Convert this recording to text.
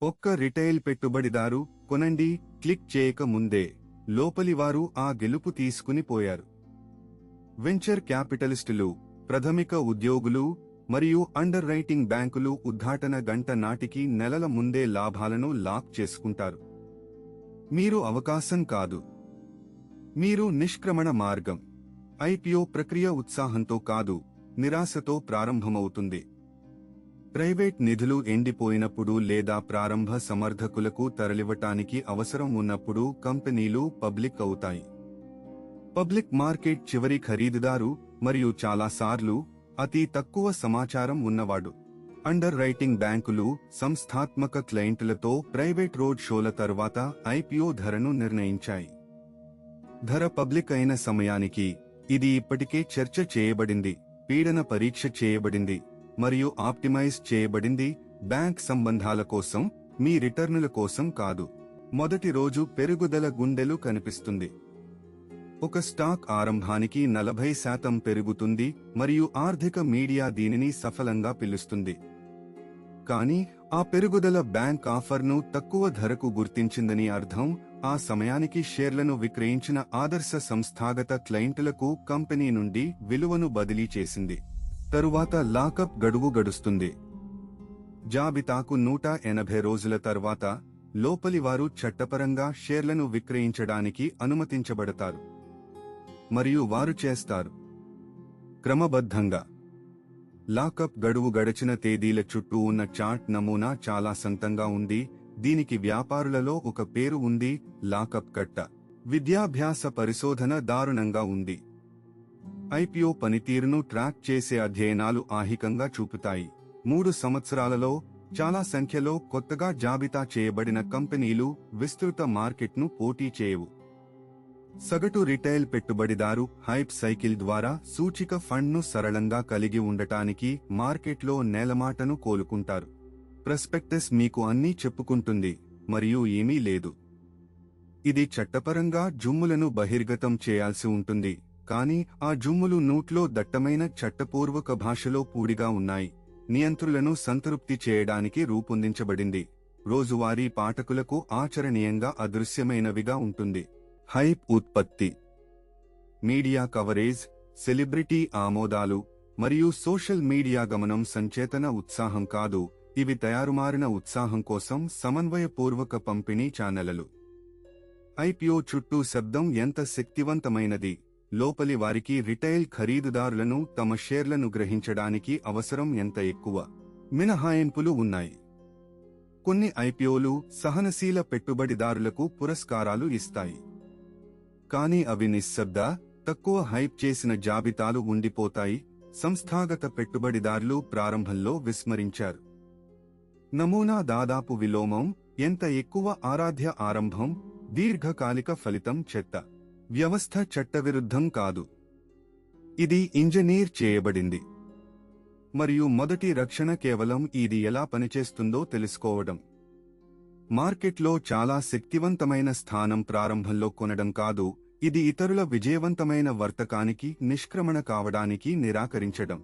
ఒక్క రిటైల్ పెట్టుబడిదారు కొనండి క్లిక్ చేయక ముందే లోపలివారు ఆ గెలుపు తీసుకుని పోయారు. వెంచర్ క్యాపిటలిస్టులు, ప్రాథమిక ఉద్యోగులు మరియు అండర్ రైటింగ్ బ్యాంకులు ఉద్ఘాటన గంట నాటికి నెలల ముందే లాభాలను లాక్ చేసుకుంటారు. మీరు అవకాశం కాదు, మీరు నిష్క్రమణ మార్గం. ఐపీఓ ప్రక్రియ ఉత్సాహంతో కాదు, నిరాశతో ప్రారంభమవుతుంది. ప్రైవేట్ నిధులు ఎండిపోయినప్పుడు లేదా ప్రారంభ సమర్థకులకు తరలివటానికి అవసరం ఉన్నప్పుడు కంపెనీలు పబ్లిక్ అవుతాయి. పబ్లిక్ మార్కెట్ చివరి ఖరీదుదారు మరియు చాలాసార్లు అతి తక్కువ సమాచారం ఉన్నవాడు. అండర్ రైటింగ్ బ్యాంకులు సంస్థాత్మక క్లయింట్లతో ప్రైవేట్ రోడ్ షోల తర్వాత ఐపీఓ ధరను నిర్ణయించాయి. ధర పబ్లిక్ అయిన సమయానికి ఇది ఇప్పటికే చర్చ చేయబడింది, పీడన పరీక్ష చేయబడింది మరియు ఆప్టిమైజ్ చేయబడింది. బ్యాంక్ సంబంధాల కోసం, మీ రిటర్నుల కోసం కాదు. మొదటి రోజు పెరుగుదల గుండెలు కనిపిస్తుంది. ఒక స్టాక్ ఆరంభానికి 40% పెరుగుతుంది మరియు ఆర్థిక మీడియా దీనిని సఫలంగా పిలుస్తుంది. కానీ ఆ పెరుగుదల బ్యాంక్ ఆఫర్ను తక్కువ ధరకు గుర్తించిందని అర్థం. ఆ సమయానికి షేర్లను విక్రయించిన ఆదర్శ సంస్థాగత క్లయింట్లకు కంపెనీ నుండి విలువను బదిలీ చేసింది. తరువాత లాకప్ గడువు గడుస్తుంది. జాబితాకు 180 రోజుల తర్వాత లోపలివారు చట్టపరంగా షేర్లను విక్రయించడానికి అనుమతించబడతారు. మరియు వారు చేస్తారు క్రమబద్ధంగా. లాకప్ గడువు గడచిన తేదీల చుట్టూ ఉన్న చార్ట్ నమూనా చాలా సంతంగా ఉంది. దీనికి వ్యాపారులలో ఒక పేరు ఉంది, లాకప్ కట్ట. విద్యాభ్యాస పరిశోధన దారుణంగా ఉంది. ఐపీఓ పనితీరును ట్రాక్ చేసే అధ్యయనాలు ఆహికంగా చూపుతాయి. 3 సంవత్సరాలలో చాలా సంఖ్యలో కొత్తగా జాబితా చేయబడిన కంపెనీలు విస్తృత మార్కెట్ను పోటీ చేయవు. సగటు రిటైల్ పెట్టుబడిదారు హైప్ సైకిల్ ద్వారా సూచిక ఫండ్ను సరళంగా కలిగి ఉండటానికి మార్కెట్లో నేలమాటను కోలుకుంటారు. ప్రాస్పెక్టస్ మీకు అన్నీ చెప్పుకుంటుంది మరియు ఏమీ లేదు. ఇది చట్టపరంగా జుమ్ములను బహిర్గతం చేయాల్సి ఉంటుంది, కానీ ఆ జుమ్ములు నోట్లో దట్టమైన చట్టపూర్వక భాషలో పూడిగా ఉన్నాయి. నియంత్రులను సంతృప్తి చేయడానికి రూపొందించబడింది. రోజువారీ పాఠకులకు ఆచరణీయంగా అదృశ్యమైనవిగా ఉంటుంది. హైప్ ఉత్పత్తి, మీడియా కవరేజ్, సెలబ్రిటీ ఆమోదాలు మరియు సోషల్ మీడియా గమనం సంచేతన ఉత్సాహం కాదు, ఇవి తయారుమారిన ఉత్సాహం కోసం సమన్వయపూర్వక పంపిణీ ఛానెలలు. ఐపీఓ చుట్టూ శబ్దం ఎంత శక్తివంతమైనది. లోపలి వారికి రిటైల్ ఖరీదుదారులను తమ షేర్లను గ్రహించడానికి అవసరం ఎంత ఎక్కువ. మినహాయింపులు ఉన్నాయి. కొన్ని ఐపీఓలు సహనశీల పెట్టుబడిదారులకు పురస్కారాలు ఇస్తాయి, కానీ అవి నిశ్శబ్ద, తక్కువ హైప్ చేసిన జాబితాలు ఉండిపోతాయి. సంస్థాగత పెట్టుబడిదారులు ప్రారంభంలో విస్మరించారు. నమూనా దాదాపు విలోమం. ఎంత ఎక్కువ ఆరాధ్య ఆరంభం, దీర్ఘకాలిక ఫలితం చెత్త. వ్యవస్థ చట్టవిరుద్ధం కాదు, ఇది ఇంజనీర్ చేయబడింది. మరియు మొదటి రక్షణ కేవలం ఇది ఎలా పనిచేస్తుందో తెలుసుకోవడం. మార్కెట్లో చాలా శక్తివంతమైన స్థానం ప్రారంభంలో కొనడం కాదు, ఇది ఇతరుల విజయవంతమైన వర్తకానికి నిష్క్రమణ కావడానికి నిరాకరించడం.